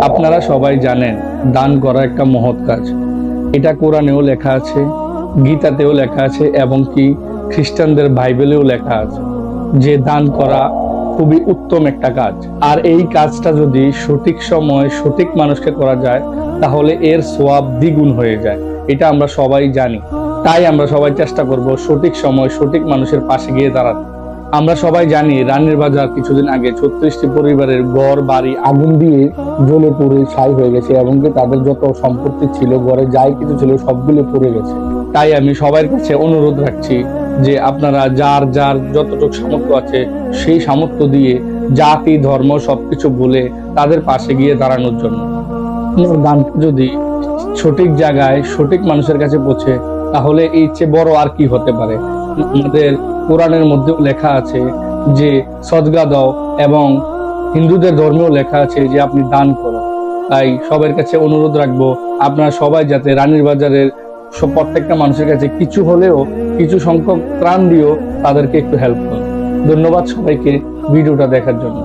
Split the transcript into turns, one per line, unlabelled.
আপনারা সবাই জানেন দান করা একটা মহৎ কাজ। এটা কোরআনেও লেখা আছে, গীতাতেও লেখা আছে, এবং কি খ্রিস্টানদের বাইবেলেও লেখা আছে যে দান করা খুবই উত্তম একটা কাজ। আর এই কাজটা যদি সঠিক সময় সঠিক মানুষকে করা যায় তাহলে এর সওয়াব দ্বিগুণ হয়ে যায়। এটা আমরা সবাই জানি। তাই আমরা সবাই চেষ্টা করব সঠিক সময় সঠিক মানুষের পাশে গিয়ে দাঁড়াতে। আমরা সবাই জানি রানীর বাজার কিছুদিন আগে 36টি পরিবারের ঘর বাড়ি আগুন দিয়ে জ্বলে পুড়ে ছাই হয়ে গেছে, এবং কি তাদের যত সম্পত্তি ছিল, ঘরে যাই কিছু ছিল, সবগুলো পুড়ে গেছে। তাই আমি সবার কাছে অনুরোধ রাখছি যে আপনারা যার যার যতটুকু সামর্থ্য আছে সেই সামর্থ্য দিয়ে জাতি ধর্ম সবকিছু ভুলে তাদের পাশে গিয়ে দাঁড়ানোর জন্য। আপনার দানটা যদি সঠিক জায়গায় সঠিক মানুষের কাছে পৌঁছে তাহলে এই চেয়ে বড় আর কি হতে পারে। আমাদের কোরআনের মধ্যেও লেখা আছে যে সদকা দাও, এবং হিন্দুদের ধর্মেও লেখা আছে যে আপনি দান করো। তাই সবার কাছে অনুরোধ রাখবো আপনারা সবাই যাতে রানীর বাজারের প্রত্যেকটা মানুষের কাছে কিছু হলেও কিছু সংখ্যক ত্রাণ দিয়েও তাদেরকে একটু হেল্প করুন। ধন্যবাদ সবাইকে ভিডিওটা দেখার জন্য।